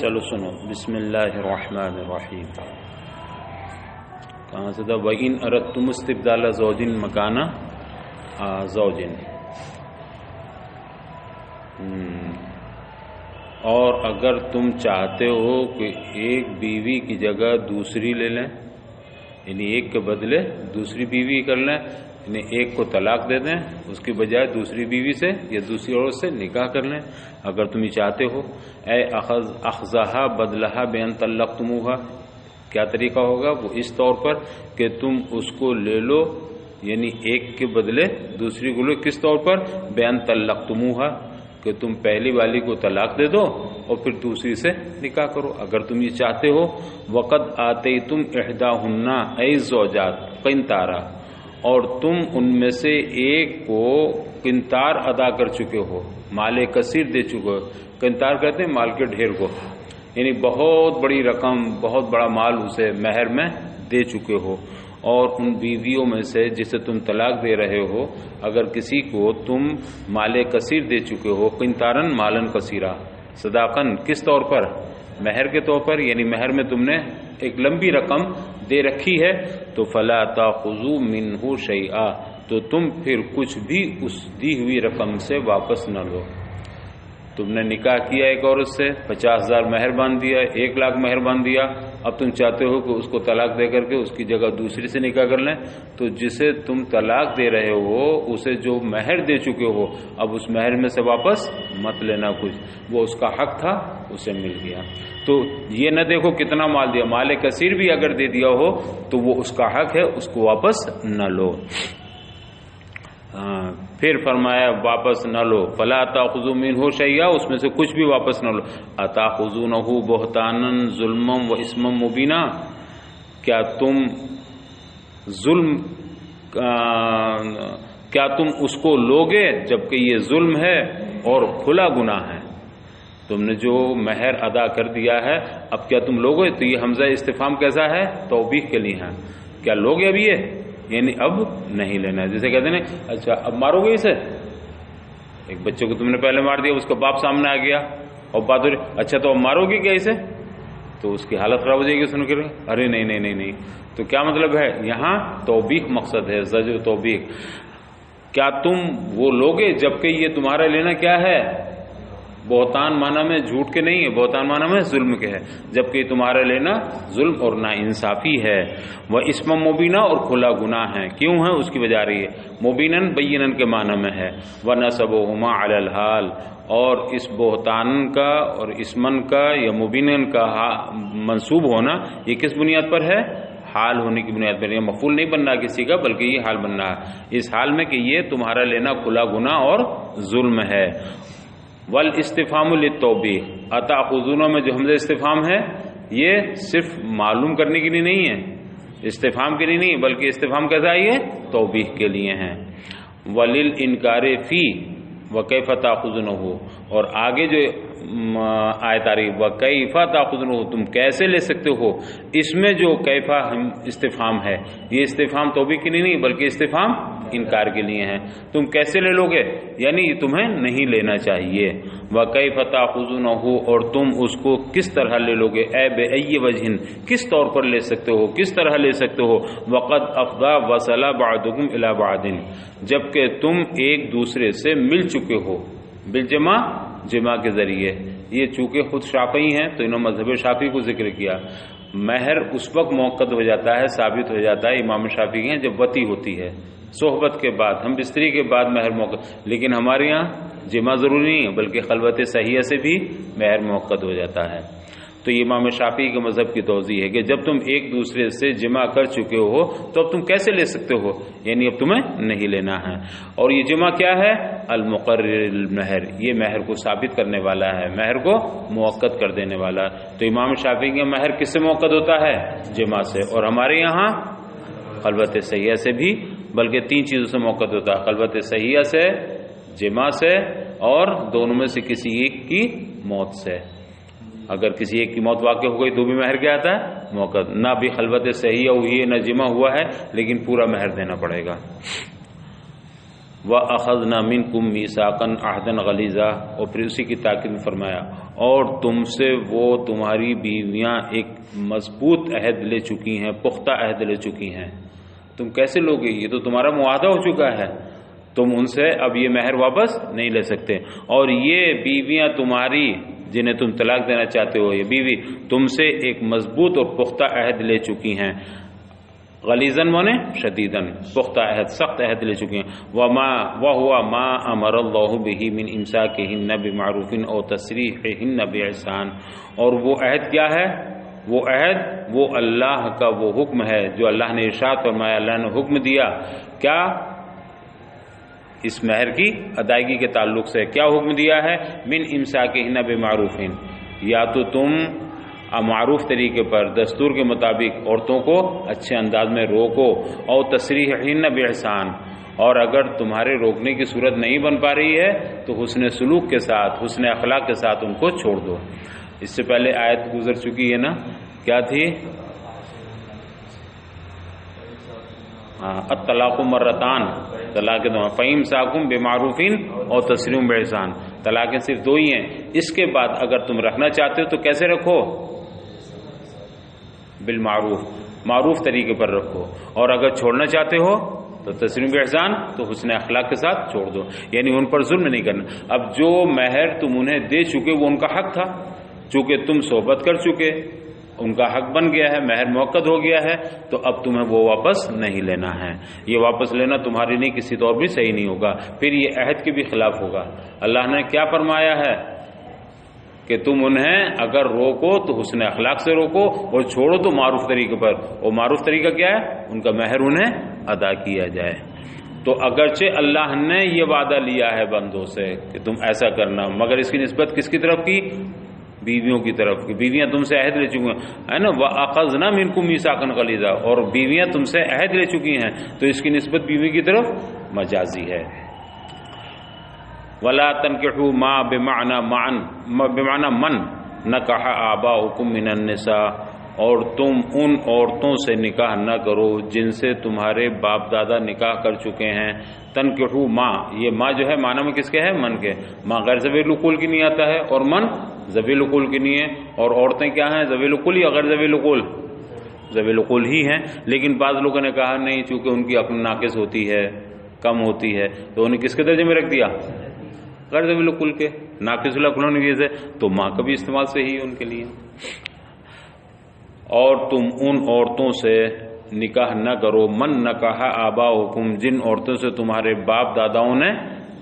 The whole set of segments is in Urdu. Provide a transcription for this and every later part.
چلو سنو، بسم اللہ الرحمن الرحیم. کہاں سے تھا؟ وَإِنْ أَرَدْتُمُ اسْتِبْدَالَ زَوْجٍ مَكَانَ زَوْجٍ. اور اگر تم چاہتے ہو کہ ایک بیوی کی جگہ دوسری لے لیں، یعنی ایک کے بدلے دوسری بیوی کر لیں، یعنی ایک کو طلاق دے دیں، اس کی بجائے دوسری بیوی سے یا دوسری عورت سے نکاح کر لیں، اگر تم یہ چاہتے ہو. اے اخذہا بدلہا بین طلقتموہا، کیا طریقہ ہوگا؟ وہ اس طور پر کہ تم اس کو لے لو، یعنی ایک کے بدلے دوسری کو لو. کس طور پر؟ بین طلقتموہا، کہ تم پہلی والی کو طلاق دے دو اور پھر دوسری سے نکاح کرو، اگر تم یہ چاہتے ہو. وقد آتیتم احداہن ای زوجات قنطارا، اور تم ان میں سے ایک کو قنطار ادا کر چکے ہو، مال کثیر دے چکے ہو. قنطار کہتے ہیں مال کے ڈھیر کو، یعنی بہت بڑی رقم، بہت بڑا مال اسے مہر میں دے چکے ہو. اور ان بیویوں میں سے جسے تم طلاق دے رہے ہو، اگر کسی کو تم مال کثیر دے چکے ہو، قنطارن مالن کثیرا، صداقن کس طور پر؟ مہر کے طور پر، یعنی مہر میں تم نے ایک لمبی رقم دے رکھی ہے، تو فلا تاخذوا منہ شیئا، تو تم پھر کچھ بھی اس دی ہوئی رقم سے واپس نہ لو. تم نے نکاح کیا ایک عورت سے، 50,000 مہر باندھ دیا، 1,00,000 مہر باندھ دیا، اب تم چاہتے ہو کہ اس کو طلاق دے کر کے اس کی جگہ دوسری سے نکاح کر لیں، تو جسے تم طلاق دے رہے ہو اسے جو مہر دے چکے ہو، اب اس مہر میں سے واپس مت لینا کچھ، وہ اس کا حق تھا، اسے مل گیا. تو یہ نہ دیکھو کتنا مال دیا، مال کثیر بھی اگر دے دیا ہو تو وہ اس کا حق ہے، اس کو واپس نہ لو. پھر فرمایا واپس نہ لو. فلا تاخذوا منہ شیئا، اس میں سے کچھ بھی واپس نہ لو. اتاخذونہ بہتانا ظلما و اسما مبینا، کیا تم اس کو لوگے جبکہ یہ ظلم ہے اور کھلا گناہ ہے. تم نے جو مہر ادا کر دیا ہے، اب کیا تم لوگے؟ تو یہ حمزہ استفہام کیسا ہے؟ توبیخ کے لیے ہے. کیا لوگے اب یہ؟ یعنی اب نہیں لینا ہے. جیسے کہتے ہیں اچھا اب مارو گے اسے؟ ایک بچے کو تم نے پہلے مار دیا، اس کا باپ سامنے آ گیا اور بات ہو رہی، اچھا تو اب مارو گے کیا اسے؟ تو اس کی حالت خراب ہو جائے گی سن کے، ارے نہیں نہیں نہیں نہیں. تو کیا مطلب ہے؟ یہاں توبیخ مقصد ہے، زجر توبیخ. کیا تم وہ لوگے جبکہ یہ تمہارا لینا کیا ہے؟ بہتان معنی میں جھوٹ کے نہیں ہے، بہتان معنی میں ظلم کے ہے، جبکہ تمہارا لینا ظلم اور ناانصافی ہے. وہ اسم مبینہ، اور کھلا گناہ ہے. کیوں ہے؟ اس کی وجہ رہی ہے. مبینن بینن کے معنی میں ہے. وَنَسَبُهُمَا عَلَى الْحَالِ، اور اس بہتان کا اور اسمن کا یا مبینن کا منصوب ہونا یہ کس بنیاد پر ہے؟ حال ہونے کی بنیاد پر. یہ مفعول نہیں بن رہا کسی کا، بلکہ یہ حال بن رہا ہے اس حال میں کہ یہ تمہارا لینا کھلا گناہ اور ظلم ہے. والاستفہام للتوبیخ، اتاخذون میں جو حمزہ استفہام ہے یہ صرف معلوم کرنے کے لیے نہیں ہے، استفہام کے لیے نہیں، بلکہ استفہام کیسا ہے؟ یہ توبیخ کے لیے ہیں. وللانکار فی وکیف تاخذونه، اور آگے جو آیت آ رہی وکیف تاخذونه، تم کیسے لے سکتے ہو، اس میں جو کیفا استفہام ہے یہ استفہام توبیخ کے لیے نہیں بلکہ استفہام انکار کے لیے ہیں. تم کیسے لے لو گے؟ یعنی تمہیں نہیں لینا چاہیے. وَكَيْفَ تَأْخُذُونَهُ، اور تم اس کو کس طرح لے لو گے؟ اے بِأَيِّ وَجْهٍ، کس طور پر لے سکتے ہو، کس طرح لے سکتے ہو؟ وَقَدْ أَفْضَى وَصَلَ بَعْضُكُمْ إِلَى بَعْضٍ، جبکہ تم ایک دوسرے سے مل چکے ہو، بالجمع، جمع کے ذریعے. یہ چونکہ خود شافعی ہیں تو انہوں نے مذہب شافعی کو ذکر کیا. مہر اس وقت موقت ہو جاتا ہے، ثابت ہو جاتا ہے، امام شافعی ہیں، جب وطی ہوتی ہے، صحبت کے بعد، ہم بستری کے بعد مہر موقع. لیکن ہمارے یہاں جمع ضروری نہیں ہے بلکہ خلوت صحیحہ سے بھی مہر موقع ہو جاتا ہے. تو یہ امام شافعی کے مذہب کی توضیح ہے کہ جب تم ایک دوسرے سے جمع کر چکے ہو تو اب تم کیسے لے سکتے ہو، یعنی اب تمہیں نہیں لینا ہے. اور یہ جمع کیا ہے؟ المقرر المہر، یہ مہر کو ثابت کرنے والا ہے، مہر کو موقت کر دینے والا. تو امام شافعی کا مہر کس سے موقت ہوتا ہے؟ جمع سے. اور ہمارے یہاں خلوت صحیحہ سے بھی، بلکہ 3 چیزوں سے موقت ہوتا ہے، خلوت صحیحہ سے، جمع سے، اور دونوں میں سے کسی ایک کی موت سے. اگر کسی ایک کی موت واقع ہو گئی تو بھی مہر کیا آتا ہے؟ موقت. نہ بھی خلوت صحیحہ ہوئی ہے نہ جمع ہوا ہے، لیکن پورا مہر دینا پڑے گا. وَأَخَذْنَا مِنْكُمْ مِيثَاقًا عَهْدًا غَلِيظًا، اور پھر اسی کی تاکید میں فرمایا اور تم سے وہ تمہاری بیویاں ایک مضبوط عہد لے چکی ہیں، پختہ عہد لے چکی ہیں، تم کیسے لوگے؟ یہ تو تمہارا معاہدہ ہو چکا ہے، تم ان سے اب یہ مہر واپس نہیں لے سکتے۔ اور یہ بیویاں تمہاری جنہیں تم طلاق دینا چاہتے ہو، یہ بیوی تم سے ایک مضبوط اور پختہ عہد لے چکی ہیں، غلیظاً مانے شدیداً، پختہ عہد، سخت عہد لے چکی ہیں۔ وَهُوَ مَا أَمَرَ اللَّهُ بِهِ مِنْ إِمْسَاكِهِنَّ بِمَعْرُوفٍ أَوْ تَسْرِيحِهِنَّ بِإِحْسَانٍ، اور وہ عہد کیا ہے؟ وہ عہد وہ اللہ کا وہ حکم ہے جو اللہ نے ارشاد فرمایا، اللہ نے حکم دیا کیا؟ اس مہر کی ادائیگی کے تعلق سے کیا حکم دیا ہے؟ من امساکہن بمعروف، یا تو تم معروف طریقے پر دستور کے مطابق عورتوں کو اچھے انداز میں روکو، او تسریحہن باحسان، اور اگر تمہارے روکنے کی صورت نہیں بن پا رہی ہے تو حسن سلوک کے ساتھ، حسن اخلاق کے ساتھ ان کو چھوڑ دو۔ اس سے پہلے آیت گزر چکی ہے نا، کیا تھی؟ الطلاق مرتان، طلاق دو، فَإِمْسَاكٌ بِمَعْرُوفٍ اور تسریح بِإِحْسَان، طلاقیں صرف دو ہی ہیں۔ اس کے بعد اگر تم رکھنا چاہتے ہو تو کیسے رکھو؟ بالمعروف، معروف طریقے پر رکھو، اور اگر چھوڑنا چاہتے ہو تو تسریم بِإِحْسَان، تو حسن اخلاق کے ساتھ چھوڑ دو، یعنی ان پر ظلم نہیں کرنا۔ اب جو مہر تم انہیں دے چکے وہ ان کا حق تھا، چونکہ تم صحبت کر چکے، ان کا حق بن گیا ہے، مہر موقت ہو گیا ہے، تو اب تمہیں وہ واپس نہیں لینا ہے۔ یہ واپس لینا تمہاری نہیں، کسی طور بھی صحیح نہیں ہوگا، پھر یہ عہد کے بھی خلاف ہوگا۔ اللہ نے کیا فرمایا ہے کہ تم انہیں اگر روکو تو حسن اخلاق سے روکو، اور چھوڑو تو معروف طریقے پر، اور معروف طریقہ کیا ہے؟ ان کا مہر انہیں ادا کیا جائے۔ تو اگرچہ اللہ نے یہ وعدہ لیا ہے بندوں سے کہ تم ایسا کرنا، مگر اس کی نسبت کس کی طرف کی؟ بیویوں کی طرف کی۔ بیویاں تم سے عہد لے چکی ہیں نا، وَأَخَذْنَا مِنْكُمْ مِيثَاقًا غَلِيظًا، اور بیویاں تم سے عہد لے چکی ہیں، تو اس کی نسبت بیوی کی طرف مجازی ہے۔ وَلَا تَنْكِحُوا مَا بِمَعْنَى مَنْ نَكَحَ آبَاؤُكُم مِّنَ النِّسَاءِ، اور تم ان عورتوں سے نکاح نہ کرو جن سے تمہارے باپ دادا نکاح کر چکے ہیں۔ تنکحوا ما، یہ ما جو ہے معنی میں کس کے ہے؟ من کے۔ ما غیر ذویل العقول کی نہیں آتا ہے، اور من ذویل العقول کی نہیں ہے۔ اور عورتیں کیا ہیں؟ ذویل العقول یا غیر ذویل العقول؟ ذویل العقول ہی ہیں، لیکن بعض لوگوں نے کہا نہیں، چونکہ ان کی عقل ناقص ہوتی ہے، کم ہوتی ہے، تو انہیں کس کے درجے میں رکھ دیا؟ غیر ذویل العقول کے، ناقص العقل ہونے کی وجہ سے، تو ماں کا بھی استعمال صحیح ہے ان کے لیے۔ اور تم ان عورتوں سے نکاح نہ کرو، من نکاح آباؤکم، جن عورتوں سے تمہارے باپ داداؤں نے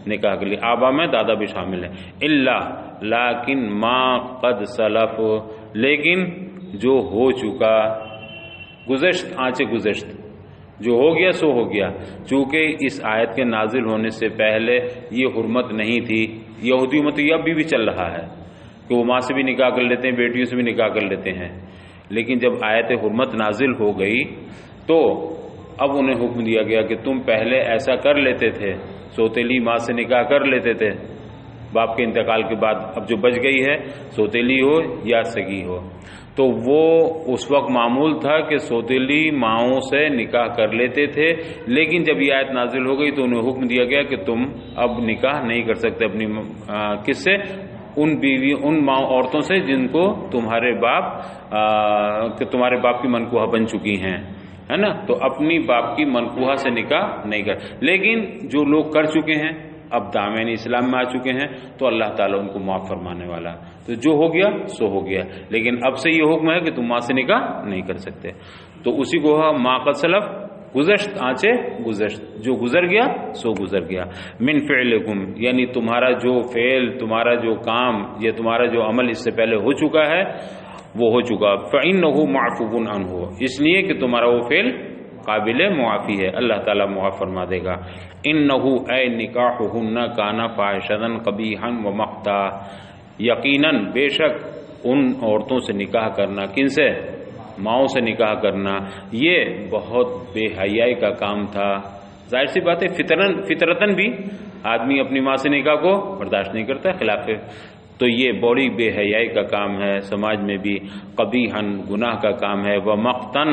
نکاح کر لی، آبا میں دادا بھی شامل ہے، الا لیکن ما قد سلف، لیکن جو ہو چکا، گزشت، آنچہ گزشت، جو ہو گیا سو ہو گیا۔ چونکہ اس آیت کے نازل ہونے سے پہلے یہ حرمت نہیں تھی، یہودیوں میں تو یہ اب بھی چل رہا ہے کہ وہ ماں سے بھی نکاح کر لیتے ہیں، بیٹیوں سے بھی نکاح کر لیتے ہیں، لیکن جب آیت حرمت نازل ہو گئی تو اب انہیں حکم دیا گیا کہ تم پہلے ایسا کر لیتے تھے، سوتیلی ماں سے نکاح کر لیتے تھے باپ کے انتقال کے بعد، اب جو بچ گئی ہے سوتیلی ہو یا سگی ہو، تو وہ اس وقت معمول تھا کہ سوتیلی ماؤں سے نکاح کر لیتے تھے، لیکن جب یہ آیت نازل ہو گئی تو انہیں حکم دیا گیا کہ تم اب نکاح نہیں کر سکتے اپنی کس سے؟ ان بیوی، ان ماں عورتوں سے جن کو تمہارے باپ کی منکوحہ بن چکی ہیں، ہے نا، تو اپنی باپ کی منکوحہ سے نکاح نہیں کر۔ لیکن جو لوگ کر چکے ہیں، اب دامن اسلام میں آ چکے ہیں، تو اللہ تعالیٰ ان کو معاف فرمانے والا، تو جو ہو گیا سو ہو گیا، لیکن اب سے یہ حکم ہے کہ تم ماں سے نکاح نہیں کر سکتے۔ تو اسی کو ما قد سلف، گزشت، آنچے گزشت، جو گزر گیا سو گزر گیا۔ من فعلکم، یعنی تمہارا جو فعل، تمہارا جو کام، یہ تمہارا جو عمل اس سے پہلے ہو چکا ہے وہ ہو چکا، فإنہ معفو عنہ، اس لیے کہ تمہارا وہ فعل قابل معافی ہے، اللہ تعالیٰ معاف فرما دے گا۔ انہ اے نکاحہن کان فاحشۃ قبیحا ومقتا، یقیناً بے شک ان عورتوں سے نکاح کرنا، کن سے؟ ماؤں سے نکاح کرنا، یہ بہت بے حیائی کا کام تھا۔ ظاہر سی بات ہے، فطرتاً بھی آدمی اپنی ماں سے نکاح کو برداشت نہیں کرتا، خلاف ہے، تو یہ بڑی بے حیائی کا کام ہے، سماج میں بھی قبیحاً گناہ کا کام ہے، ومقتاً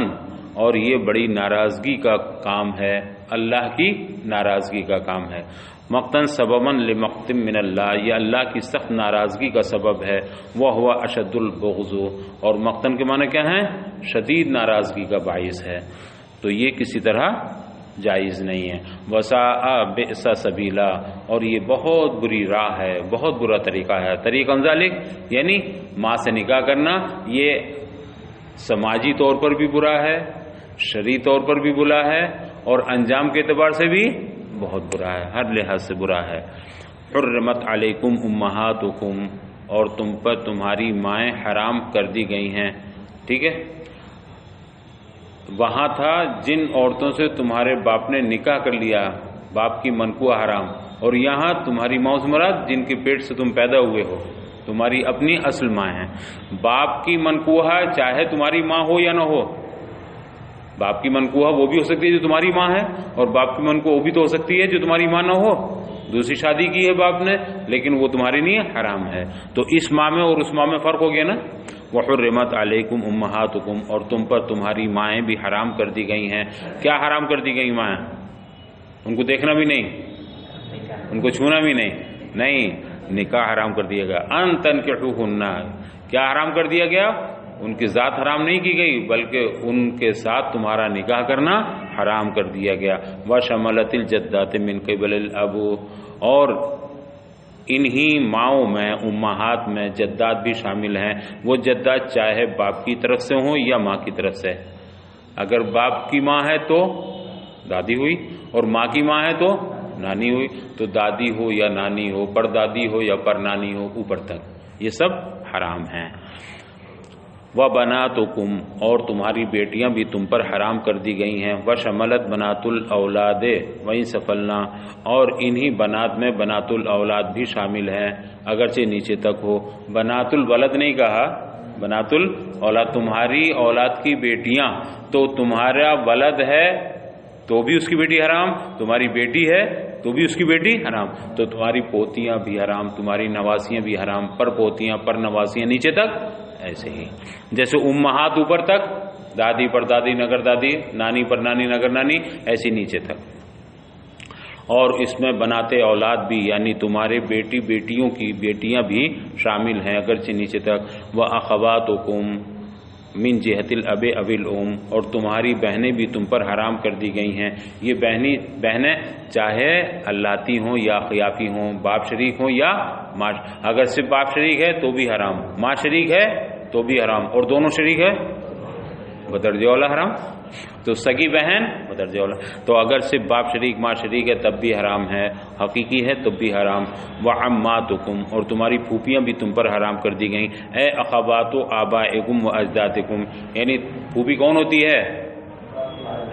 اور یہ بڑی ناراضگی کا کام ہے، اللہ کی ناراضگی کا کام ہے۔ مقتن سبباً لمقتم من اللہ، یہ اللہ کی سخت ناراضگی کا سبب ہے، وہ ہوا اشد البغض، اور مقتن کے معنی کیا ہیں؟ شدید ناراضگی کا باعث ہے، تو یہ کسی طرح جائز نہیں ہے۔ وساء بئس سبیلا، اور یہ بہت بری راہ ہے، بہت برا طریقہ ہے۔ طریقہ ذالک یعنی ماں سے نکاح کرنا، یہ سماجی طور پر بھی برا ہے، شرعی طور پر بھی برا ہے، اور انجام کے اعتبار سے بھی بہت برا ہے، ہر لحاظ سے برا ہے۔ حرمت علیکم امہاتکم، اور تم پر تمہاری مائیں حرام کر دی گئی ہیں، ٹھیک ہے۔ وہاں تھا جن عورتوں سے تمہارے باپ نے نکاح کر لیا، باپ کی منکوہ حرام، اور یہاں تمہاری ماں سے مراد جن کے پیٹ سے تم پیدا ہوئے ہو، تمہاری اپنی اصل ماں ہیں۔ باپ کی منکوہ چاہے تمہاری ماں ہو یا نہ ہو، باپ کی منکوہ وہ بھی ہو سکتی ہے جو تمہاری ماں ہے، اور باپ کی منکوہ وہ بھی تو ہو سکتی ہے جو تمہاری ماں نہ ہو، دوسری شادی کی ہے باپ نے لیکن وہ تمہاری نہیں ہے، حرام ہے۔ تو اس ماں میں اور اس ماں میں فرق ہو گیا نا۔ وحرمت علیکم امہاتکم، اور تم پر تمہاری مائیں بھی حرام کر دی گئی ہیں۔ کیا حرام کر دی گئی مائیں؟ ان کو دیکھنا بھی نہیں، ان کو چھونا بھی نہیں، نکاح حرام کر دیا گیا۔ ان تنکحوہن، کیا حرام کر دیا گیا؟ ان کی ذات حرام نہیں کی گئی بلکہ ان کے ساتھ تمہارا نکاح کرنا حرام کر دیا گیا۔ وشملت الجدات من قبل الاب، اور انہی ماؤں میں، امہات میں جدات بھی شامل ہیں۔ وہ جدات چاہے باپ کی طرف سے ہوں یا ماں کی طرف سے، اگر باپ کی ماں ہے تو دادی ہوئی، اور ماں کی ماں ہے تو نانی ہوئی، تو دادی ہو یا نانی ہو، پردادی ہو یا پرنانی ہو، اوپر تک یہ سب حرام ہیں۔ وَبَنَاتُكُمْ، اور تمہاری بیٹیاں بھی تم پر حرام کر دی گئی ہیں۔ وَشَمَلَتْ بَنَاتُ الْأَوْلَادِ وَإِن سَفَلْنَا، اور انہی بنات میں بنات الاولاد بھی شامل ہیں اگرچہ نیچے تک ہو۔ بنات الولد نہیں کہا، بنات الاولاد، تمہاری اولاد کی بیٹیاں، تو تمہارا ولد ہے تو بھی اس کی بیٹی حرام، تمہاری بیٹی ہے تو بھی اس کی بیٹی حرام، تو تمہاری پوتیاں بھی حرام، تمہاری نواسیاں بھی حرام، پر پوتیاں پر نواسیاں نیچے تک ایسے ہی، جیسے امہات اوپر تک، دادی پر دادی نگر دادی، نانی پر نانی نگر نانی، ایسی نیچے تک۔ اور اس میں بناتے اولاد بھی یعنی تمہارے بیٹی بیٹیوں کی بیٹیاں بھی شامل ہیں اگرچہ نیچے تک۔ وَأَخَوَاتُكُمْ من جہت الاب او الام، اور تمہاری بہنیں بھی تم پر حرام کر دی گئی ہیں۔ یہ بہنیں چاہے اللاتی ہوں یا خیافی ہوں، باپ شریک ہوں یا ماں، اگر صرف باپ شریک ہے تو بھی حرام، ماں شریک ہے تو بھی حرام، اور دونوں شریک ہے بدرجہ اولا حرام، تو سگی بہن بدرجہ اولا، تو اگر صرف باپ شریک ماں شریک ہے تب بھی حرام ہے، حقیقی ہے تب بھی حرام۔ وعماتکم، اور تمہاری پھوپھیاں بھی تم پر حرام کر دی گئیں۔ اے اخوات آبائکم و اجدادکم، یعنی پھوپھی کون ہوتی ہے؟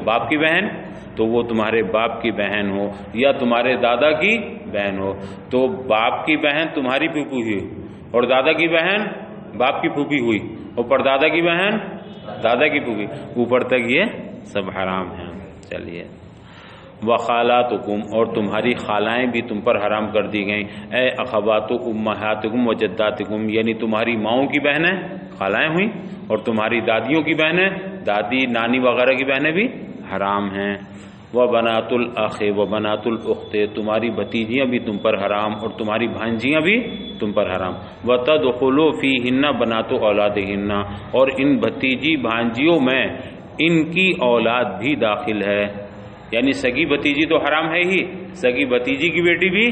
باپ کی بہن، تو وہ تمہارے باپ کی بہن ہو یا تمہارے دادا کی بہن ہو، تو باپ کی بہن تمہاری پھوپھی ہوئی، اور دادا کی بہن باپ کی پھوپھی ہوئی، اور پردادا کی بہن دادا کی پھوپھی، اوپر تک یہ سب حرام ہیں۔ چلیے، وخالاتکم، اور تمہاری خالائیں بھی تم پر حرام کر دی گئیں۔ اے اخوات امہاتکم و جداتکم، یعنی تمہاری ماؤں کی بہنیں خالائیں ہوئیں، اور تمہاری دادیوں کی بہنیں دادی نانی وغیرہ کی بہنیں بھی حرام ہیں۔ وبنات الاخ وبنات الاخت، تمہاری بھتیجیاں بھی تم پر حرام، اور تمہاری بھانجیاں بھی تم پر حرام۔ وتدخلوا فیہن بنات اولادہن، اور ان بھتیجی بھانجیوں میں ان کی اولاد بھی داخل ہے، یعنی سگی بھتیجی تو حرام ہے ہی، سگی بھتیجی کی بیٹی بھی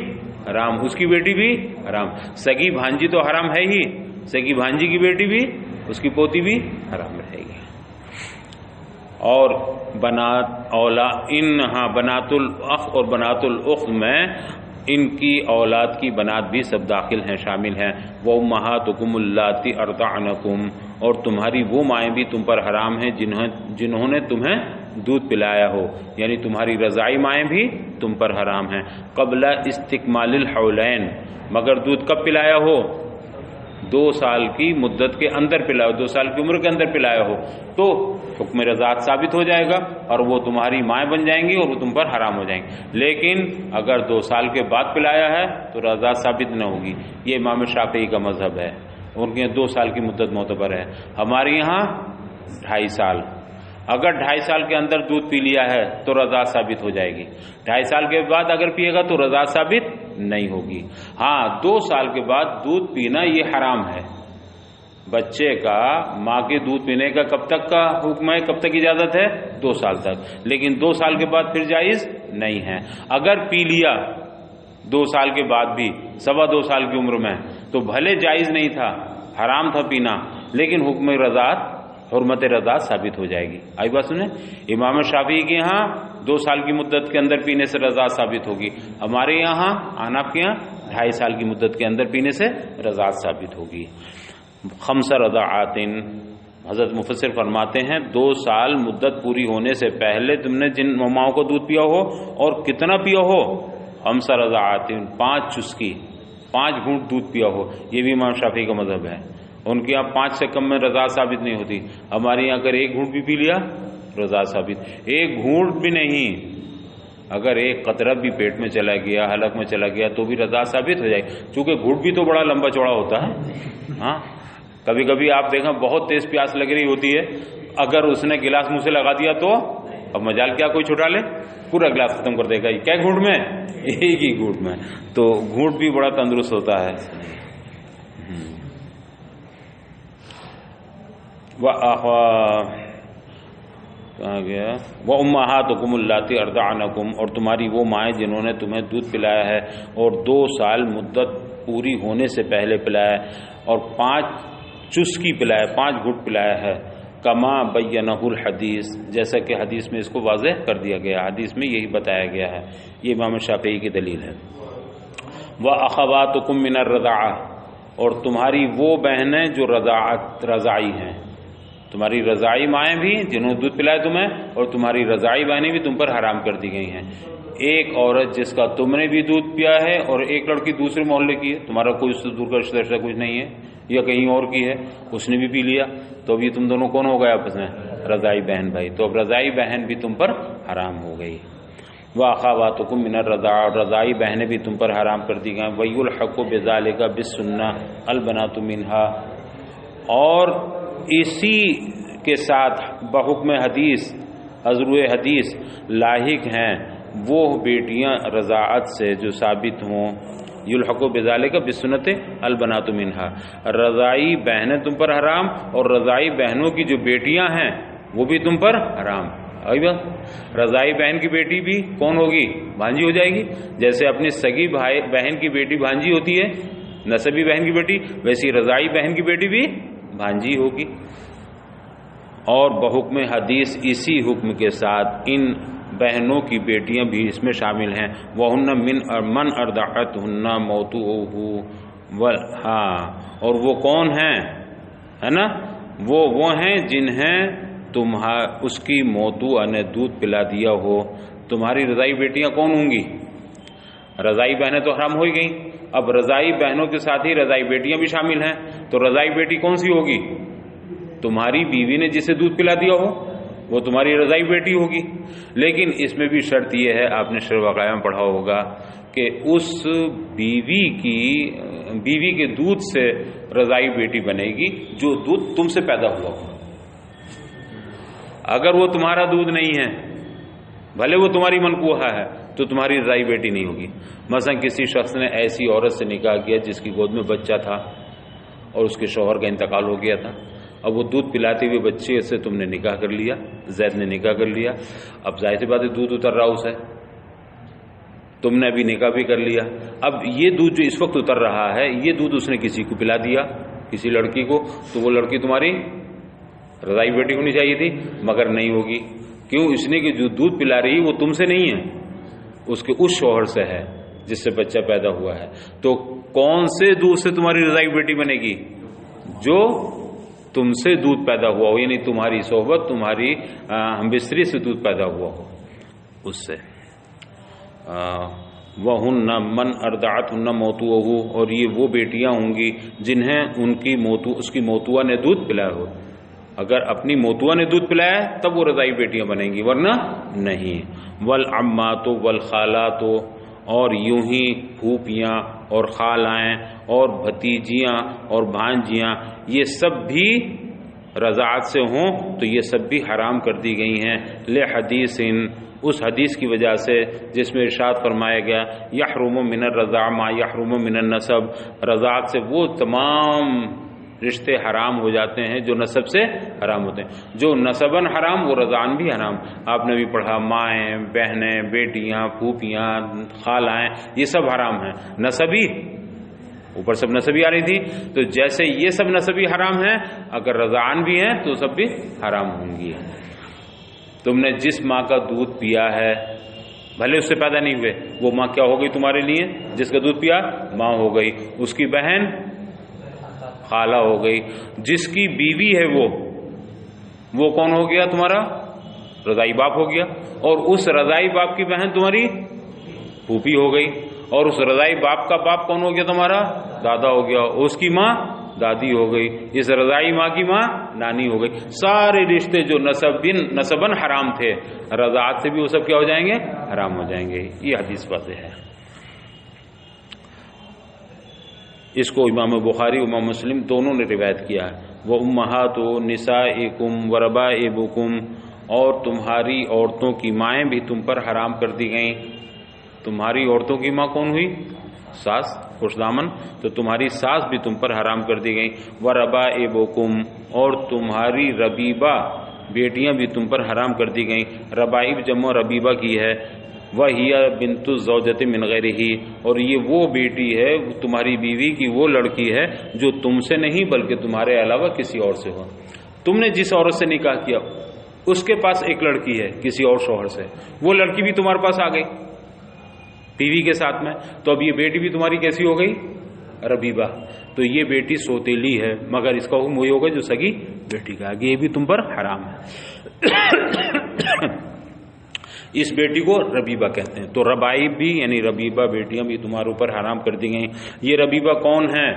حرام، اس کی بیٹی بھی حرام، سگی بھانجی تو حرام ہے ہی، سگی بھانجی کی بیٹی بھی، اس کی پوتی بھی حرام رہے گی۔ اور بنات اولاد انہاں بنات الاخ اور بنات الاخت میں ان کی اولاد کی بنات بھی سب داخل ہیں، شامل ہیں۔ وامہاتکم اللاتی ارضعنکم، اور تمہاری وہ مائیں بھی تم پر حرام ہیں جنہوں نے تمہیں دودھ پلایا ہو، یعنی تمہاری رضاعی مائیں بھی تم پر حرام ہیں۔ قبل استکمال الحولین، مگر دودھ کب پلایا ہو؟ 2 سال کی مدت کے اندر پلایا ہو، 2 سال کی عمر کے اندر پلایا ہو تو حکم رضاعت ثابت ہو جائے گا اور وہ تمہاری مائیں بن جائیں گی اور وہ تم پر حرام ہو جائیں گی۔ لیکن اگر 2 سال کے بعد پلایا ہے تو رضاعت ثابت نہ ہوگی، یہ امام شافعی کا مذہب ہے، ان کے 2 سال کی مدت معتبر ہے، ہمارے یہاں 2.5 سال، اگر 2.5 سال کے اندر دودھ پی لیا ہے تو رضاعت ثابت ہو جائے گی، 2.5 سال کے بعد اگر پیے گا تو رضاعت ثابت نہیں ہوگی۔ ہاں 2 سال کے بعد دودھ پینا یہ حرام ہے، بچے کا ماں کے دودھ پینے کا کب تک کا حکم ہے، کب تک اجازت ہے؟ 2 سال تک، لیکن 2 سال کے بعد پھر جائز نہیں ہے۔ اگر پی لیا 2 سال کے بعد بھی 2.25 سال کی عمر میں تو بھلے جائز نہیں تھا، حرام تھا پینا، لیکن حکم رضاعت، حرمت رضاعت ثابت ہو جائے گی۔ آئی بات سنیں، امام شافعی کے یہاں 2 سال کی مدت کے اندر پینے سے رضاعت ثابت ہوگی، ہمارے یہاں احناف کے یہاں 2.5 سال کی مدت کے اندر پینے سے رضاعت ثابت ہوگی۔ 5 رضاعات، حضرت مفسر فرماتے ہیں 2 سال مدت پوری ہونے سے پہلے تم نے جن ماؤں کو دودھ پیا ہو اور کتنا پیا ہو، 5 رضاعات، 5 چسکی، 5 گھونٹ دودھ پیا ہو، یہ بھی امام شافعی کا مذہب ہے۔ ان کے یہاں 5 سے کم میں رضاعت ثابت نہیں ہوتی، ہمارے یہاں اگر 1 گھونٹ بھی پی لیا رضاعت ثابت، 1 گھونٹ بھی نہیں، اگر 1 قطرہ بھی پیٹ میں چلا گیا، حلق میں چلا گیا تو بھی رضاعت ثابت ہو جائے گی، چونکہ گھونٹ بھی تو بڑا لمبا چوڑا ہوتا ہے۔ ہاں کبھی کبھی آپ دیکھیں بہت تیز پیاس لگ رہی ہوتی ہے، اگر اس نے گلاس منہ سے لگا دیا تو اب مجال کیا کوئی چھٹا لے، پورا گلاس ختم کر دے گا۔ کیا گھونٹ میں؟ ایک ہی گھونٹ میں، تو گھونٹ بھی بڑا تندرست ہوتا ہے۔ کہاں گیا؟ وَأُمَّهَاتُكُمُ اللَّاتِي أَرْضَعْنَكُمْ، اور تمہاری وہ مائیں جنہوں نے تمہیں دودھ پلایا ہے اور 2 سال مدت پوری ہونے سے پہلے پلایا ہے اور 5 چسکی پلایا، 5 گھٹ پلایا ہے، کما بینہ الحدیث، جیسا کہ حدیث میں اس کو واضح کر دیا گیا، حدیث میں یہی بتایا گیا ہے، یہ امام شافعی کی دلیل ہے۔ وَأَخَوَاتُكُم مِّنَ الرَّضَاعَةِ، اور تمہاری وہ بہنیں جو رضاعی ہیں، تمہاری رضاعی مائیں بھی جنہوں نے دودھ پلایا تمہیں، اور تمہاری رضاعی بہنیں بھی تم پر حرام کر دی گئی ہیں۔ ایک عورت جس کا تم نے بھی دودھ پیا ہے اور ایک لڑکی دوسرے محلے کی ہے، تمہارا کوئی اس سے دور کا رشتہ کچھ نہیں ہے، یا کہیں اور کی ہے، اس نے بھی پی لیا، تو اب یہ تم دونوں کون ہو گئے آپس میں؟ رضاعی بہن بھائی، تو اب رضاعی بہن بھی تم پر حرام ہو گئی۔ وَأَخَوَاتُكُم مِّنَ الرَّضَاعَةِ، اور رضاعی بہنیں بھی تم پر حرام کر دی گئیں۔ وَيُلْحَقُ بِذَلِكَ بِالسُّنَّةِ الْبَنَاتُ مِنْهَا، اور اسی کے ساتھ بحکم حدیث، حضور حدیث لاحق ہیں وہ بیٹیاں رضاعت سے جو ثابت ہوں۔ یلحق بذالک بسنت البنات منہا، رضاعی بہنیں تم پر حرام اور رضاعی بہنوں کی جو بیٹیاں ہیں وہ بھی تم پر حرام۔ رضاعی بہن کی بیٹی بھی کون ہوگی؟ بھانجی ہو جائے گی، جیسے اپنی سگی بہن کی بیٹی بھانجی ہوتی ہے، نسبی بہن کی بیٹی، ویسی رضاعی بہن کی بیٹی بھی بھانجی ہوگی۔ اور بحکم حدیث اسی حکم کے ساتھ ان بہنوں کی بیٹیاں بھی اس میں شامل ہیں۔ وَهُنَّ مَنْ أَرْضَعَتْهُنَّ مَوْتُؤُهُ، ہاں، اور وہ کون ہیں، ہے نا، وہ ہیں جنہیں اس کی موتوء نے دودھ پلا دیا ہو۔ تمہاری رضائی بیٹیاں کون ہوں گی؟ رضائی بہنیں تو حرام ہو گئیں، اب رضائی بہنوں کے ساتھ ہی رضائی بیٹیاں بھی شامل ہیں، تو رضائی بیٹی کون سی ہوگی؟ تمہاری بیوی نے جسے دودھ پلا دیا ہو وہ تمہاری رضائی بیٹی ہوگی، لیکن اس میں بھی شرط یہ ہے، آپ نے شرع وقائع میں پڑھا ہوگا کہ اس بیوی کے دودھ سے رضائی بیٹی بنے گی جو دودھ تم سے پیدا ہوا ہو۔ اگر وہ تمہارا دودھ نہیں ہے، بھلے وہ تمہاری منقوحہ ہے، تو تمہاری رضائی بیٹی نہیں ہوگی۔ مثلا کسی شخص نے ایسی عورت سے نکاح کیا جس کی گود میں بچہ تھا اور اس کے شوہر کا انتقال ہو گیا تھا، اب وہ دودھ پلاتے ہوئے بچے سے تم نے نکاح کر لیا، زید نے نکاح کر لیا، اب ظاہر سی بات ہے دودھ اتر رہا اسے، تم نے ابھی نکاح بھی کر لیا، اب یہ دودھ جو اس وقت اتر رہا ہے یہ دودھ اس نے کسی کو پلا دیا، کسی لڑکی کو، تو وہ لڑکی تمہاری رضائی بیٹی ہونی چاہیے تھی، مگر نہیں ہوگی۔ کیوں؟ اس نے کہ جو دودھ پلا رہی وہ تم سے نہیں ہے، اس کے اس شوہر سے ہے جس سے بچہ پیدا ہوا ہے۔ تو کون سے دودھ سے تمہاری رضائی بیٹی بنے گی؟ جو تم سے دودھ پیدا ہوا ہو، یعنی تمہاری صحبت، تمہاری ہمبستری سے دودھ پیدا ہوا ہو، اس سے۔ وَهُنَّ مَنْ أَرْضَعَتْهُنَّ مَوْتُؤُهُ، اور یہ وہ بیٹیاں ہوں گی جنہیں اس کی موتوء نے دودھ پلایا ہو۔ اگر اپنی موتوء نے دودھ پلایا ہے تب وہ رضائی بیٹیاں بنیں گی، ورنہ نہیں۔ وَالْعَمَّاتُ وَالْخَالَاتُ، اور یوں ہی پھوپھیاں اور خالائیں اور بھتیجیاں اور بھانجیاں، یہ سب بھی رضاعت سے ہوں تو یہ سب بھی حرام کر دی گئی ہیں، لحدیث، اس حدیث کی وجہ سے جس میں ارشاد فرمایا گیا یحرم من الرضاع ما یحرم من النسب، رضاعت سے وہ تمام رشتے حرام ہو جاتے ہیں جو نسب سے حرام ہوتے ہیں، جو نسباً حرام وہ رضاعاً بھی حرام۔ آپ نے بھی پڑھا مائیں، بہنیں، بیٹیاں، پھوپھیاں، خالائیں، یہ سب حرام ہیں، نسبی اوپر سب نسبی آ رہی تھی، تو جیسے یہ سب نسبی حرام ہیں، اگر رضاعاً بھی ہیں تو سب بھی حرام ہوں گی۔ تم نے جس ماں کا دودھ پیا ہے، بھلے اس سے پیدا نہیں ہوئے، وہ ماں کیا ہو گئی تمہارے لیے؟ جس کا دودھ پیا ماں ہو گئی، اس کی بہن خالہ ہو گئی، جس کی بیوی ہے وہ کون ہو گیا تمہارا؟ رضائی باپ ہو گیا، اور اس رضائی باپ کی بہن تمہاری پھوپھی ہو گئی، اور اس رضائی باپ کا باپ کون ہو گیا تمہارا؟ دادا ہو گیا، اس کی ماں دادی ہو گئی، اس رضائی ماں کی ماں نانی ہو گئی۔ سارے رشتے جو نسباً حرام تھے، رضاعت سے بھی وہ سب کیا ہو جائیں گے؟ حرام ہو جائیں گے۔ یہ حدیث واضح ہے۔ اس کو امام بخاری امام مسلم دونوں نے روایت کیا ہے۔ وَأُمَّهَاتُ نِسَائِكُمْ وَرَبَائِبُكُمْ، اور تمہاری عورتوں کی مائیں بھی تم پر حرام کر دی گئیں۔ تمہاری عورتوں کی ماں کون ہوئی؟ ساس، خوش دامن، تو تمہاری ساس بھی تم پر حرام کر دی گئیں۔ وَرَبَائِبُكُمْ، اور تمہاری ربیبہ بیٹیاں بھی تم پر حرام کر دی گئیں۔ ربائب جمع ربیبہ کی ہے۔ وَهِيَ بِنْتُ الزَّوْجَةِ مِنْ غَيْرِهِ، اور یہ وہ بیٹی ہے تمہاری بیوی کی، وہ لڑکی ہے جو تم سے نہیں بلکہ تمہارے علاوہ کسی اور سے ہو۔ تم نے جس عورت سے نکاح کیا اس کے پاس ایک لڑکی ہے کسی اور شوہر سے، وہ لڑکی بھی تمہارے پاس آ گئی بیوی کے ساتھ میں، تو اب یہ بیٹی بھی تمہاری کیسی ہو گئی؟ ربیبہ۔ تو یہ بیٹی سوتیلی ہے، مگر اس کا حکم وہی ہوگا جو سگی بیٹی کا، آگے یہ بھی تم پر حرام ہے۔ اس بیٹی کو ربیبہ کہتے ہیں۔ تو ربائب بھی یعنی ربیبہ بیٹیاں بھی تمہارے اوپر حرام کر دی گئیں۔ یہ ربیبہ کون ہیں؟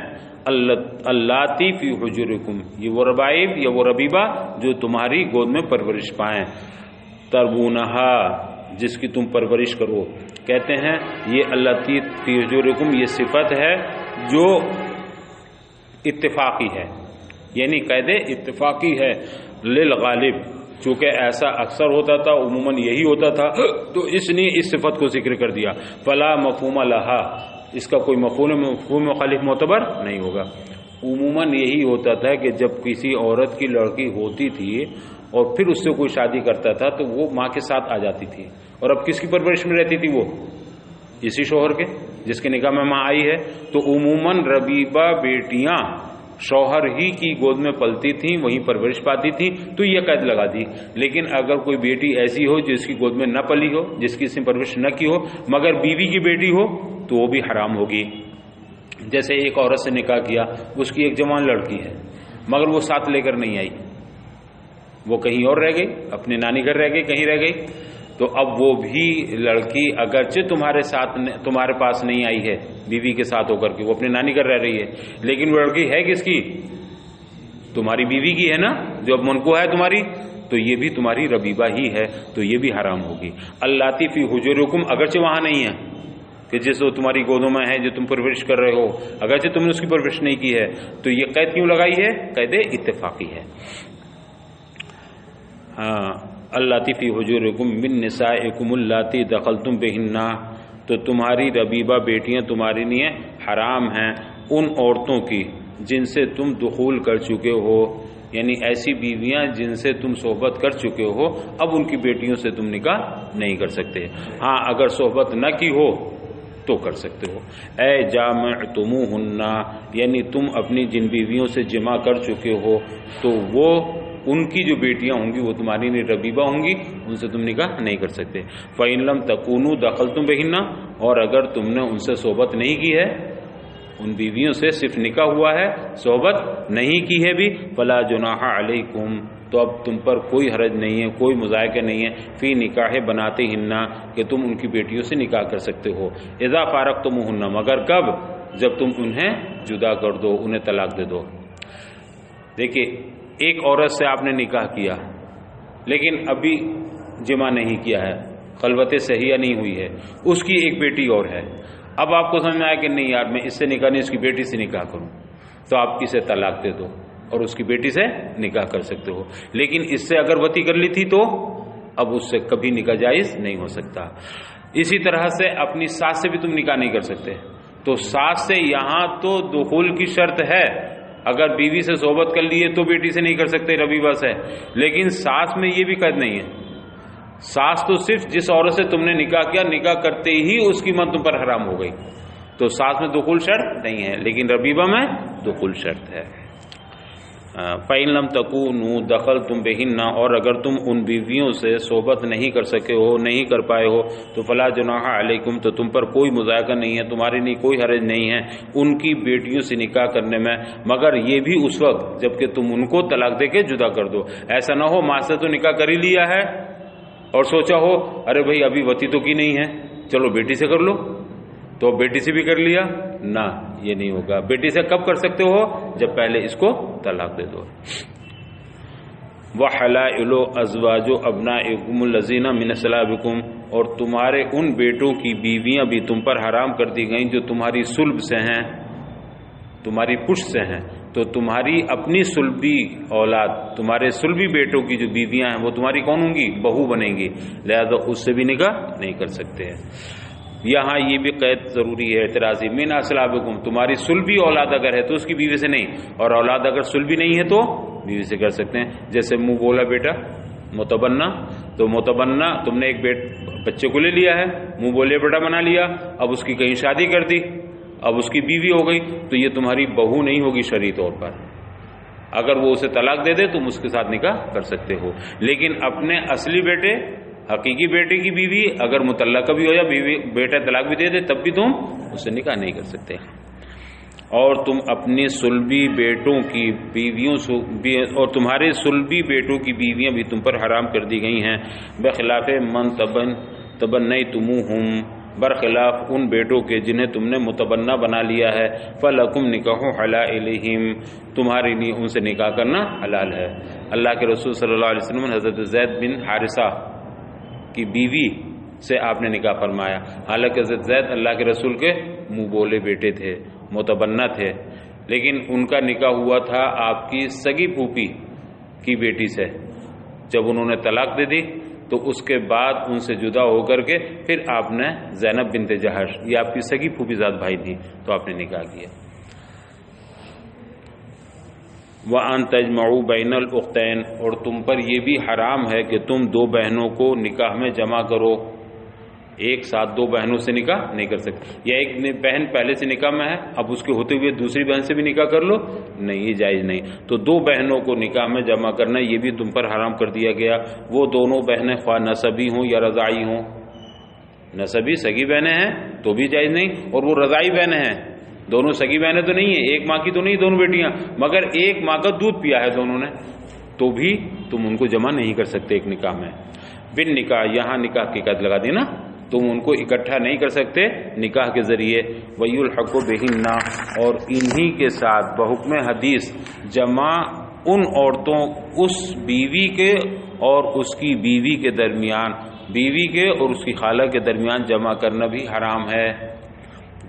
اللاتی فی حجورکم، یہ وہ ربائب یا وہ ربیبہ جو تمہاری گود میں پرورش پائیں۔ تربونہا، جس کی تم پرورش کرو۔ کہتے ہیں یہ اللاتی فی حجورکم یہ صفت ہے جو اتفاقی ہے، یعنی قید اتفاقی ہے للغالب، چونکہ ایسا اکثر ہوتا تھا، عموماً یہی ہوتا تھا، تو اس نے اس صفت کو ذکر کر دیا۔ فلا مفہوم لہا، اس کا کوئی مفہوم مخالف معتبر نہیں ہوگا۔ عموماً یہی ہوتا تھا کہ جب کسی عورت کی لڑکی ہوتی تھی اور پھر اس سے کوئی شادی کرتا تھا تو وہ ماں کے ساتھ آ جاتی تھی، اور اب کس کی پرورش میں رہتی تھی؟ وہ اسی شوہر کے جس کے نکاح میں ماں آئی ہے۔ تو عموماً ربیبہ بیٹیاں شوہر ہی کی گود میں پلتی تھیں، وہیں پرورش پاتی تھیں، تو یہ قید لگا دی۔ لیکن اگر کوئی بیٹی ایسی ہو جس کی گود میں نہ پلی ہو، جس کی اس نے پرورش نہ کی ہو، مگر بیوی کی بیٹی ہو، تو وہ بھی حرام ہوگی۔ جیسے ایک عورت سے نکاح کیا، اس کی ایک جوان لڑکی ہے، مگر وہ ساتھ لے کر نہیں آئی، وہ کہیں اور رہ گئی، اپنے نانی گھر رہ گئی، کہیں رہ گئی، تو اب وہ بھی لڑکی اگرچہ تمہارے پاس نہیں آئی ہے بیوی کے ساتھ ہو کر کے، وہ اپنے نانی گھر رہ رہی ہے، لیکن وہ لڑکی ہے کس کی؟ تمہاری بیوی کی ہے نا، جو اب منکوح ہے تمہاری، تو یہ بھی تمہاری ربیبہ ہی ہے، تو یہ بھی حرام ہوگی۔ اللاتی فی حجورکم، اگرچہ وہاں نہیں ہے کہ جس وہ تمہاری گودوں میں ہے، جو تم پرورش کر رہے ہو، اگرچہ تم نے اس کی پرورش نہیں کی ہے، تو یہ قید کیوں لگائی ہے؟ قید اتفاقی ہے۔ ہاں، اللاتی فی حجورکم من نسائکم اللاتی دخلتم بہن، تو تمہاری ربیبہ بیٹیاں تمہارے لیے حرام ہیں ان عورتوں کی جن سے تم دخول کر چکے ہو، یعنی ایسی بیویاں جن سے تم صحبت کر چکے ہو، اب ان کی بیٹیوں سے تم نکاح نہیں کر سکتے۔ ہاں، اگر صحبت نہ کی ہو تو کر سکتے ہو۔ اے جامعتموہن، یعنی تم اپنی جن بیویوں سے جمع کر چکے ہو، تو وہ ان کی جو بیٹیاں ہوں گی وہ تمہاری لیے ربیبہ ہوں گی، ان سے تم نکاح نہیں کر سکتے۔ فَإِن لَمْ تَكُونُوا دَخَلْتُمْ بِهِنَّ، اور اگر تم نے ان سے صحبت نہیں کی ہے، ان بیویوں سے صرف نکاح ہوا ہے، صحبت نہیں کی ہے بھی، فَلَا جُنَاحَ عَلَيْكُمْ، تو اب تم پر کوئی حرج نہیں ہے، کوئی مذائقہ نہیں ہے، فی نکاح بناتہن، کہ تم ان کی بیٹیوں سے نکاح کر سکتے ہو۔ اذا فارقتموہن، مگر کب؟ جب تم انہیں جدا کر دو، انہیں طلاق دے دو۔ دیکھیے، ایک عورت سے آپ نے نکاح کیا لیکن ابھی جمع نہیں کیا ہے، خلوت صحیحہ نہیں ہوئی ہے، اس کی ایک بیٹی اور ہے، اب آپ کو سمجھ میں آیا کہ نہیں یار میں اس سے نکاح نہیں، اس کی بیٹی سے نکاح کروں، تو آپ اسے طلاق دے دو۔ اور اس کی بیٹی سے نکاح کر سکتے ہو، لیکن اس سے اگر وتی کر لی تھی تو اب اس سے کبھی نکاح جائز نہیں ہو سکتا۔ اسی طرح سے اپنی ساس سے بھی تم نکاح نہیں کر سکتے، تو ساس سے یہاں تو دخول کی شرط ہے، اگر بیوی سے صحبت کر لیے تو بیٹی سے نہیں کر سکتے، ربیبہ سے، لیکن ساس میں یہ بھی قید نہیں ہے۔ ساس تو صرف جس عورت سے تم نے نکاح کیا، نکاح کرتے ہی اس کی موت تم پر حرام ہو گئی، تو ساس میں دخول شرط نہیں ہے، لیکن ربیبہ میں دخول شرط ہے۔ فَإِن لَمْ تَكُونُوا دَخَلْتُمْ بِهِنَّ، اور اگر تم ان بیویوں سے صحبت نہیں کر سکے ہو، نہیں کر پائے ہو، تو فَلَا جُنَاحَ عَلَيْكُمْ، تو تم پر کوئی مضائقہ نہیں ہے، تمہارے لیے کوئی حرج نہیں ہے ان کی بیٹیوں سے نکاح کرنے میں، مگر یہ بھی اس وقت جب کہ تم ان کو طلاق دے کے جدا کر دو۔ ایسا نہ ہو ماں سے تو نکاح کر ہی لیا ہے اور سوچا ہو ارے بھائی ابھی وتی تو کی نہیں ہے، چلو بیٹی سے کر لو، تو بیٹی سے بھی کر لیا، نہ یہ نہیں ہوگا۔ بیٹی سے کب کر سکتے ہو؟ جب پہلے اس کو طلاق دے دو۔ وَحَلَائِلُ أَزْوَاجُ أَبْنَائِكُمُ الَّذِينَ مِنْ أَصْلَابِكُمْ، اور تمہارے ان بیٹوں کی بیویاں بھی تم پر حرام کر دی گئیں جو تمہاری صلب سے ہیں، تمہاری پشت سے ہیں، تو تمہاری اپنی صلبی اولاد، تمہارے صلبی بیٹوں کی جو بیویاں ہیں وہ تمہاری کون ہوں گی؟ بہو بنیں گی، لہذا اس سے بھی نکاح نہیں کر سکتے ہیں۔ یہاں یہ بھی قید ضروری ہے اعتراضی، من اصلابکم، تمہاری صلبی اولاد اگر ہے تو اس کی بیوی سے نہیں، اور اولاد اگر صلبی نہیں ہے تو بیوی سے کر سکتے ہیں۔ جیسے منہ بولا بیٹا متبنہ، تو متبنہ تم نے ایک بچے کو لے لیا ہے، منہ بولے بیٹا بنا لیا، اب اس کی کہیں شادی کر دی، اب اس کی بیوی ہو گئی، تو یہ تمہاری بہو نہیں ہوگی شرعی طور پر۔ اگر وہ اسے طلاق دے دے تم اس کے ساتھ نکاح کر سکتے ہو، لیکن اپنے اصلی بیٹے، حقیقی بیٹے کی بیوی اگر مطلقہ بھی ہو یا بیٹا طلاق بھی دے دے تب بھی تم اس سے نکاح نہیں کر سکتے۔ اور تم اپنی صلبی بیٹوں کی بیویوں سے، اور تمہارے صلبی بیٹوں کی بیویاں بھی تم پر حرام کر دی گئی ہیں، بخلاف من تبنیتموہم، برخلاف ان بیٹوں کے جنہیں تم نے متبنہ بنا لیا ہے، فَلَكُمْ نِكَاحُ حَلَائِلِهِمْ، تمہارے لیے ان سے نکاح کرنا حلال ہے۔ اللہ کے رسول صلی اللہ علیہ وسلم نے حضرت زید بن حارثہ کی بیوی سے آپ نے نکاح فرمایا، حالانکہ حضرت زید اللہ کے رسول کے منہ بولے بیٹے تھے، متبنہ تھے، لیکن ان کا نکاح ہوا تھا آپ کی سگی پھوپھی کی بیٹی سے۔ جب انہوں نے طلاق دے دی تو اس کے بعد ان سے جدا ہو کر کے پھر آپ نے زینب بنت جہش، یہ آپ کی سگی پھوپھی ذات بھائی تھی، تو آپ نے نکاح کیا۔ وَأَن تَجْمَعُوا بَيْنَ الْأُخْتَيْنِ، اور تم پر یہ بھی حرام ہے کہ تم دو بہنوں کو نکاح میں جمع کرو، ایک ساتھ دو بہنوں سے نکاح نہیں کر سکتے، یا ایک بہن پہلے سے نکاح میں ہے اب اس کے ہوتے ہوئے دوسری بہن سے بھی نکاح کر لو، نہیں، یہ جائز نہیں۔ تو دو بہنوں کو نکاح میں جمع کرنا یہ بھی تم پر حرام کر دیا گیا، وہ دونوں بہنیں خواہ نسبی ہوں یا رضاعی ہوں۔ نسبی سگی بہنیں ہیں تو بھی جائز نہیں، اور وہ رضاعی بہنیں ہیں، دونوں سگی بہنیں تو نہیں ہیں، ایک ماں کی تو نہیں دونوں بیٹیاں، مگر ایک ماں کا دودھ پیا ہے دونوں نے، تو بھی تم ان کو جمع نہیں کر سکتے ایک نکاح میں۔ بن نکاح، یہاں نکاح کی قید لگا دی نا، تم ان کو اکٹھا نہیں کر سکتے نکاح کے ذریعے۔ وَيُلْحَقُ بِهِنَّ، اور انہی کے ساتھ بحکم حدیث جمع ان عورتوں، اس بیوی کے اور اس کی بیوی کے درمیان، بیوی کے اور اس کی خالہ کے درمیان جمع کرنا بھی حرام ہے۔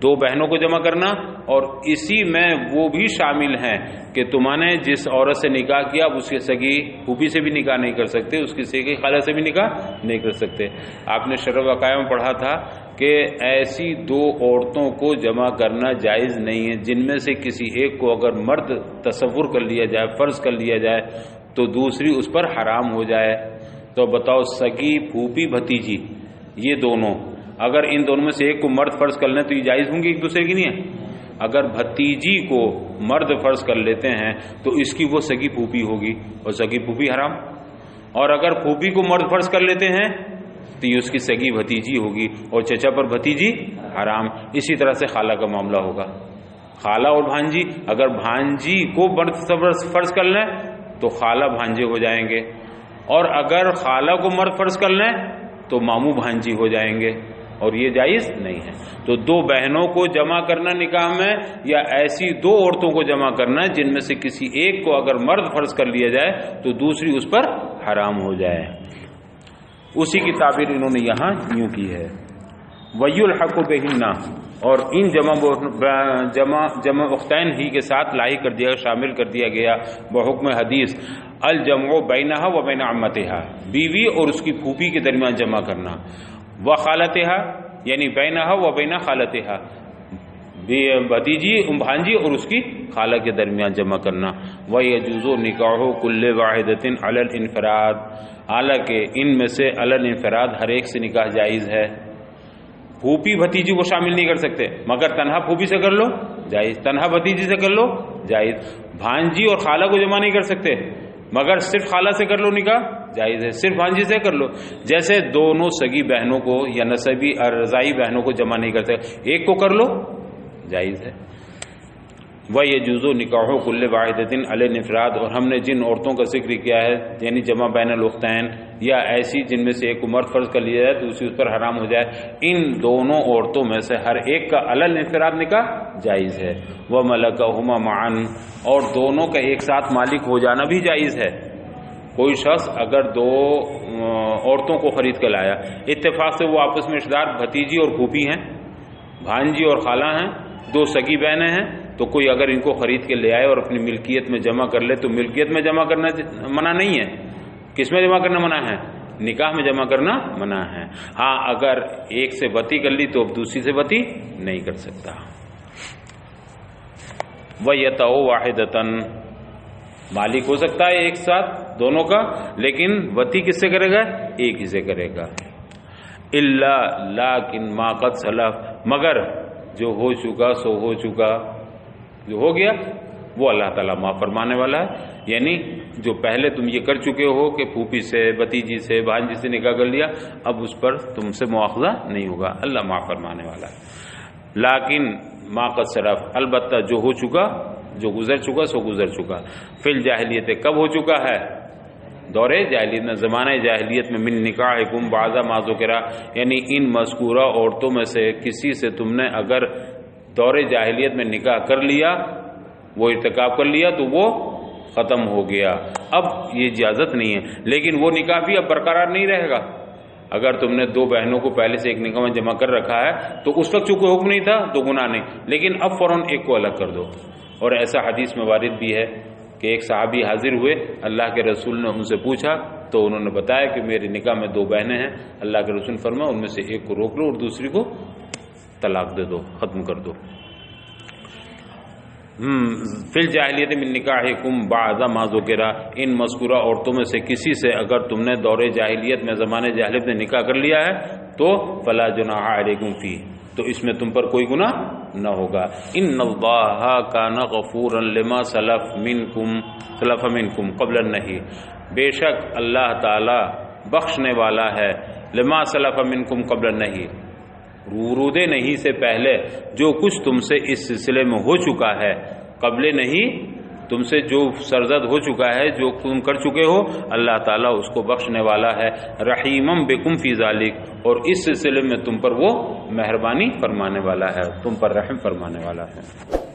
دو بہنوں کو جمع کرنا، اور اسی میں وہ بھی شامل ہیں کہ تم نے جس عورت سے نکاح کیا اب اس کے سگی پھوپھی سے بھی نکاح نہیں کر سکتے، اس کی سگی خالہ سے بھی نکاح نہیں کر سکتے۔ آپ نے شرح وقائع میں پڑھا تھا کہ ایسی دو عورتوں کو جمع کرنا جائز نہیں ہے جن میں سے کسی ایک کو اگر مرد تصور کر لیا جائے، فرض کر لیا جائے، تو دوسری اس پر حرام ہو جائے۔ تو بتاؤ، سگی پھوپھی بھتیجی یہ دونوں، اگر ان دونوں میں سے ایک کو مرد فرض کر لیں تو یہ جائز ہوں گی ایک دوسرے کی نہیں ہے؟ اگر بھتیجی کو مرد فرض کر لیتے ہیں تو اس کی وہ سگی پھوپھی ہوگی، اور سگی پھوپھی حرام، اور اگر پھوپھی کو مرد فرض کر لیتے ہیں تو یہ اس کی سگی بھتیجی ہوگی، اور چچا پر بھتیجی حرام۔ اسی طرح سے خالہ کا معاملہ ہوگا، خالہ اور بھانجی، اگر بھانجی کو مرد فرض کر لیں تو خالہ بھانجے ہو جائیں گے، اور اگر خالہ کو مرد فرض کر لیں تو ماموں بھانجی ہو جائیں گے، اور یہ جائز نہیں ہے۔ تو دو بہنوں کو جمع کرنا نکاح میں، یا ایسی دو عورتوں کو جمع کرنا جن میں سے کسی ایک کو اگر مرد فرض کر لیا جائے تو دوسری اس پر حرام ہو جائے، اسی کی تعبیر انہوں نے یہاں یوں کی ہے۔ وَيُلْحَقُ بِهِنَّ، اور ان جمع اختین ہی کے ساتھ لاحق کر دیا، شامل کر دیا گیا بحکم حدیث الجمع بینہا و بین عمتہا، بیوی اور اس کی پھوپھی کے درمیان جمع کرنا، و خالتہا یعنی بینہا و بین خالتہا، بھتیجی بھانجی اور اس کی خالہ کے درمیان جمع کرنا، وَيَجُوزُ نِکاحُ كُلِّ وَاحِدَةٍ عَلَى الْانْفِرَادِ، حالانکہ ان میں سے علی الانفراد ہر ایک سے نکاح جائز ہے۔ پھوپھی بھتیجی کو شامل نہیں کر سکتے، مگر تنہا پھوپھی سے کر لو جائز، تنہا بھتیجی سے کر لو جائز، بھانجی اور خالہ کو جمع نہیں کر سکتے مگر صرف خالہ سے کر لو نکاح جائز ہے، صرف بھانجی سے کر لو، جیسے دونوں سگی بہنوں کو یا نسبی اور رضائی بہنوں کو جمع نہیں کر سکتے، ایک کو کر لو جائز ہے۔ وَيَجُوزُ نِکَاحُ كُلِّ وَاحِدَةٍ عَلَى الْانْفِرَادِ، اور ہم نے جن عورتوں کا ذکر کیا ہے یعنی جمع بین الاختین یا ایسی جن میں سے ایک کو مرد فرض کر لیا جائے تو اسی اس پر حرام ہو جائے، ان دونوں عورتوں میں سے ہر ایک کا علی الانفراد نکاح جائز ہے۔ وَمَلَكَهُمَا مَعًا، اور دونوں کا ایک ساتھ مالک ہو جانا بھی جائز ہے۔ کوئی شخص اگر دو عورتوں کو خرید کر لایا، اتفاق سے وہ آپس میں رشتہ دار بھتیجی اور پھوپھی ہیں، بھانجی اور خالہ ہیں، دو سگی بہنیں ہیں، تو کوئی اگر ان کو خرید کے لے آئے اور اپنی ملکیت میں جمع کر لے تو ملکیت میں جمع کرنا منع نہیں ہے۔ کس میں جمع کرنا منع ہے؟ نکاح میں جمع کرنا منع ہے۔ ہاں اگر ایک سے وطی کر لی تو اب دوسری سے وطی نہیں کر سکتا۔ وَيَتَعُ وَاحِدَةً، مالک ہو سکتا ہے ایک ساتھ دونوں کا، لیکن وطی کس سے کرے گا؟ ایک ہی سے کرے گا۔ إِلَّا لَكِنْ مَا قَدْ سَلَفَ، مگر جو ہو چکا سو ہو چکا، جو ہو گیا وہ اللہ تعالیٰ معاف فرمانے والا ہے، یعنی جو پہلے تم یہ کر چکے ہو کہ پھوپھی سے، بھتیجی سے، بھانجی سے نکاح کر لیا، اب اس پر تم سے مواخذہ نہیں ہوگا، اللہ معاف فرمانے والا ہے۔ لیکن ما قد سلف، البتہ جو ہو چکا، جو گزر چکا سو گزر چکا۔ فی الجاہلیت، کب ہو چکا ہے؟ دور جاہلیت میں، زمانہ جاہلیت میں، من نکاحکم بعض ما ذکر، یعنی ان مذکورہ عورتوں میں سے کسی سے تم نے اگر دور جاہلیت میں نکاح کر لیا، وہ ارتکاب کر لیا تو وہ ختم ہو گیا، اب یہ اجازت نہیں ہے، لیکن وہ نکاح بھی اب برقرار نہیں رہے گا۔ اگر تم نے دو بہنوں کو پہلے سے ایک نکاح میں جمع کر رکھا ہے تو اس وقت چونکہ حکم نہیں تھا تو گناہ نہیں، لیکن اب فوراً ایک کو الگ کر دو۔ اور ایسا حدیث میں وارد بھی ہے کہ ایک صحابی حاضر ہوئے، اللہ کے رسول نے ان سے پوچھا تو انہوں نے بتایا کہ میرے نکاح میں دو بہنیں ہیں، اللہ کے رسول فرمایا ان میں سے ایک کو روک لو اور دوسری کو طلاق دے دو، ختم کر دو۔ فی الجاہلیت من نکاحکم بعض ما ذکر، ان مذکورہ عورتوں میں سے کسی سے اگر تم نے دور جاہلیت میں، زمانے جاہلیت میں نکاح کر لیا ہے تو فلا جناح علیکم فیہ، تو اس میں تم پر کوئی گناہ نہ ہوگا۔ ان اللہ کان غفورا لما سلف منکم قبل النہی، بے شک اللہ تعالی بخشنے والا ہے، لما سلف منکم قبل النہی، ورود نہیں سے پہلے جو کچھ تم سے اس سلسلے میں ہو چکا ہے، قبل نہیں تم سے جو سرزد ہو چکا ہے، جو تم کر چکے ہو، اللہ تعالیٰ اس کو بخشنے والا ہے، رحیمم بکم فی ذالک، اور اس سلسلے میں تم پر وہ مہربانی فرمانے والا ہے، تم پر رحم فرمانے والا ہے۔